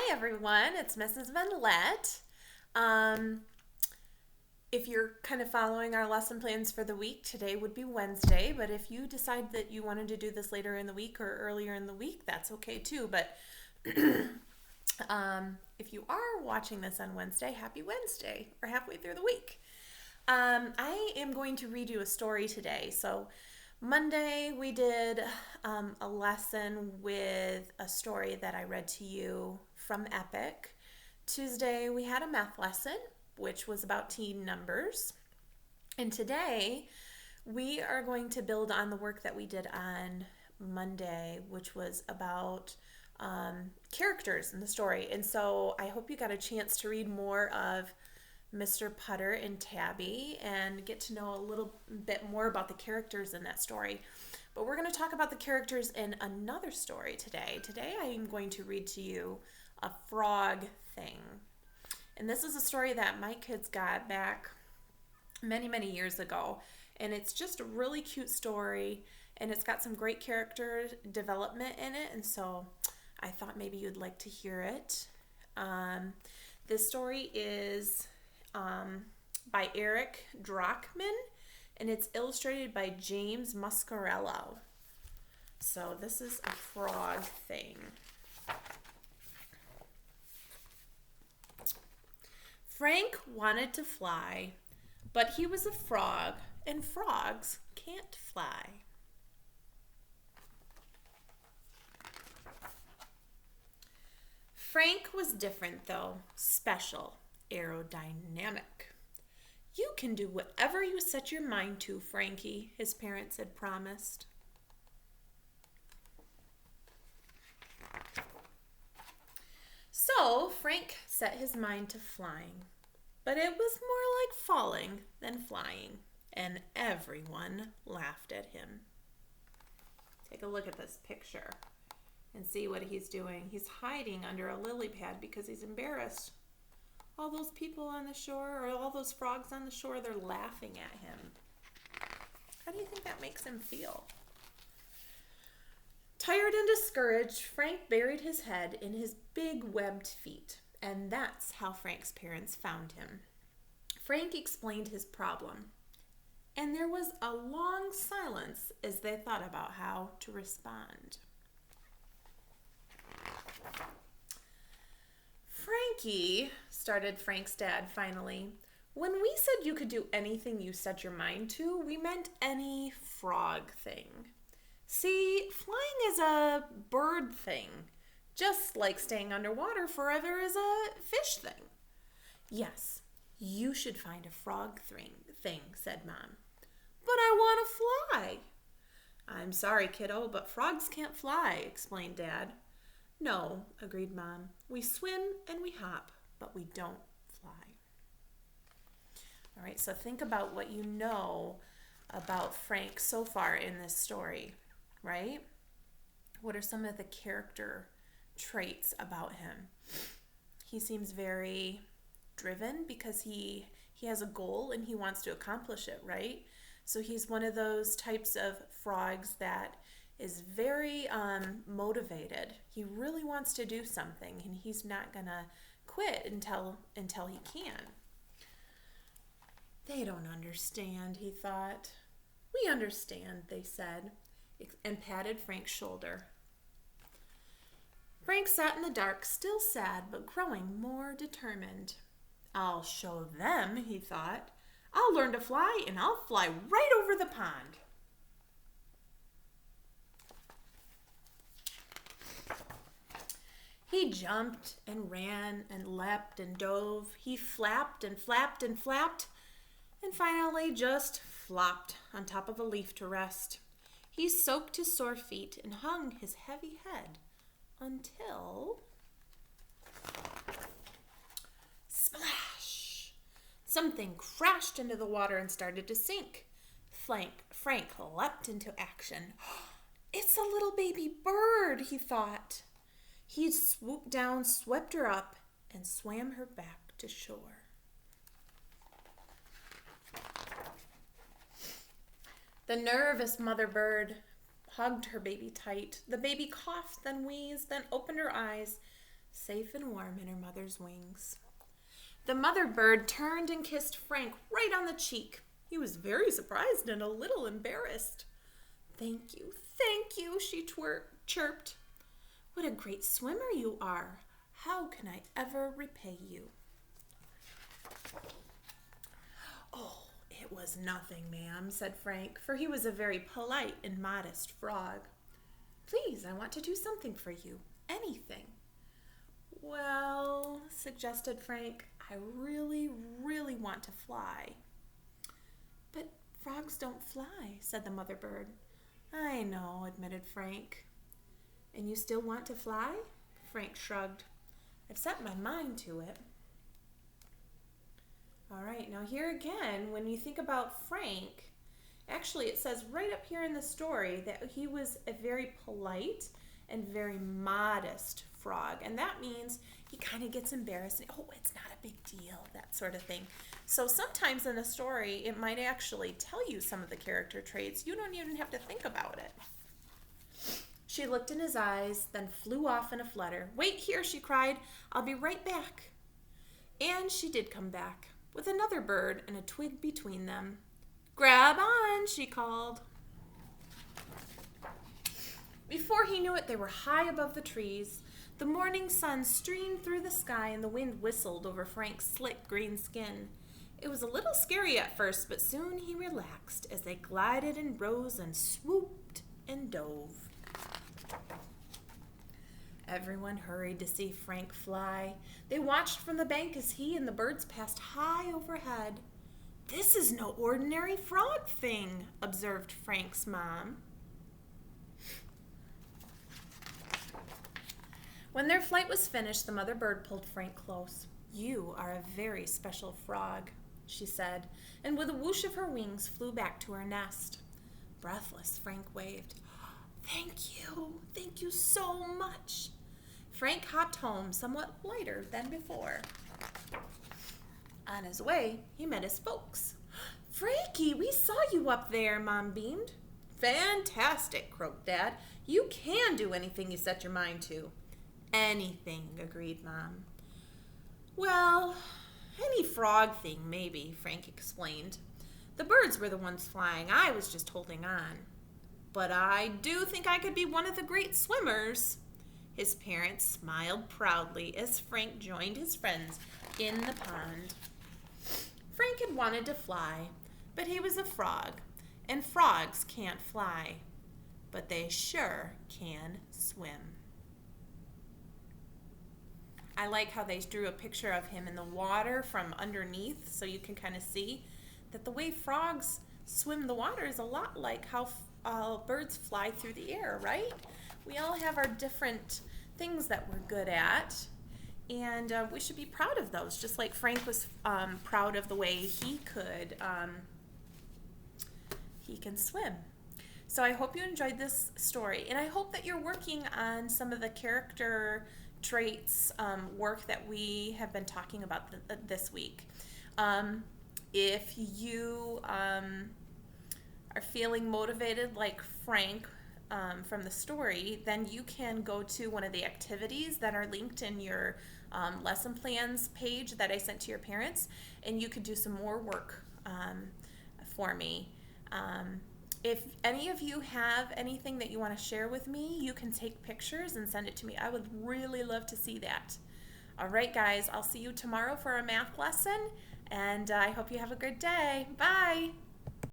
Hi everyone, it's Mrs. Venlette. Um, if you're kind of following our lesson plans for the week, today would be Wednesday, but if you decide that you wanted to do this later in the week or earlier in the week, that's okay too. But if you are watching this on Wednesday, happy Wednesday or halfway through the week. I am going to read you a story today. So Monday we did a lesson with a story that I read to you from Epic. Tuesday we had a math lesson, which was about teen numbers. And today we are going to build on the work that we did on Monday, which was about characters in the story. And so I hope you got a chance to read more of Mr. Putter and Tabby and get to know a little bit more about the characters in that story. But we're going to talk about the characters in another story today. Today I am going to read to you A Frog Thing. And this is a story that my kids got back many, many years ago. And it's just a really cute story. And it's got some great character development in it. And so I thought maybe you'd like to hear it. This story is by Eric Drockman, and it's illustrated by James Muscarello. So this is A Frog Thing. Frank wanted to fly, but he was a frog, and frogs can't fly. Frank was different though, special, aerodynamic. You can do whatever you set your mind to, Frankie, his parents had promised. So Frank set his mind to flying, but it was more like falling than flying, and everyone laughed at him. Take a look at this picture and see what he's doing. He's hiding under a lily pad because he's embarrassed. All those people on the shore, or all those frogs on the shore, they're laughing at him. How do you think that makes him feel? Tired and discouraged, Frank buried his head in his big webbed feet, and that's how Frank's parents found him. Frank explained his problem, and there was a long silence as they thought about how to respond. Frankie, started Frank's dad finally, when we said you could do anything you set your mind to, we meant any frog thing. See, flying is a bird thing, just like staying underwater forever is a fish thing. Yes, you should find a frog thing, said Mom. But I want to fly. I'm sorry, kiddo, but frogs can't fly, explained Dad. No, agreed Mom. We swim and we hop, but we don't fly. All right, so think about what you know about Frank so far in this story, right? What are some of the character traits about him? He seems very driven because he has a goal and he wants to accomplish it, right? So he's one of those types of frogs that is very motivated. He really wants to do something, and he's not gonna quit until he can. They don't understand, he thought. We understand, they said, and patted Frank's shoulder. Frank sat in the dark, still sad, but growing more determined. I'll show them, he thought. I'll learn to fly, and I'll fly right over the pond. He jumped and ran and leapt and dove. He flapped and flapped and flapped, and finally just flopped on top of a leaf to rest. He soaked his sore feet and hung his heavy head until... Splash! Something crashed into the water and started to sink. Frank leapt into action. It's a little baby bird, he thought. He swooped down, swept her up, and swam her back to shore. The nervous mother bird hugged her baby tight. The baby coughed, then wheezed, then opened her eyes, safe and warm in her mother's wings. The mother bird turned and kissed Frank right on the cheek. He was very surprised and a little embarrassed. Thank you, she chirped. What a great swimmer you are. How can I ever repay you? Oh, it was nothing, ma'am, said Frank, for he was a very polite and modest frog. Please, I want to do something for you. Anything. Well, suggested Frank, I really, really want to fly. But frogs don't fly, said the mother bird. I know, admitted Frank. And you still want to fly? Frank shrugged. I've set my mind to it. All right, now here again, when you think about Frank, actually it says right up here in the story that he was a very polite and very modest frog. And that means he kind of gets embarrassed. Oh, it's not a big deal, that sort of thing. So sometimes in a story, it might actually tell you some of the character traits. You don't even have to think about it. She looked in his eyes, then flew off in a flutter. Wait here, she cried. I'll be right back. And she did come back, with another bird and a twig between them. Grab on, she called. Before he knew it, they were high above the trees. The morning sun streamed through the sky and the wind whistled over Frank's slick green skin. It was a little scary at first, but soon he relaxed as they glided and rose and swooped and dove. Everyone hurried to see Frank fly. They watched from the bank as he and the birds passed high overhead. This is no ordinary frog thing, observed Frank's mom. When their flight was finished, the mother bird pulled Frank close. You are a very special frog, she said, and with a whoosh of her wings flew back to her nest. Breathless, Frank waved. Thank you so much. Frank hopped home somewhat lighter than before. On his way, he met his folks. Frankie, we saw you up there, Mom beamed. Fantastic, croaked Dad. You can do anything you set your mind to. Anything, agreed Mom. Well, any frog thing, maybe, Frank explained. The birds were the ones flying. I was just holding on. But I do think I could be one of the great swimmers. His parents smiled proudly as Frank joined his friends in the pond. Frank had wanted to fly, but he was a frog, and frogs can't fly, but they sure can swim. I like how they drew a picture of him in the water from underneath, so you can kind of see that the way frogs swim the water is a lot like how birds fly through the air, right? We all have our different things that we're good at, and we should be proud of those, just like Frank was proud of the way he can swim. So I hope you enjoyed this story, and I hope that you're working on some of the character traits work that we have been talking about this week. If you are feeling motivated like Frank from the story, then you can go to one of the activities that are linked in your lesson plans page that I sent to your parents, and you could do some more work for me. If any of you have anything that you want to share with me, you can take pictures and send it to me. I would really love to see that. All right, guys, I'll see you tomorrow for a math lesson, and I hope you have a good day. Bye.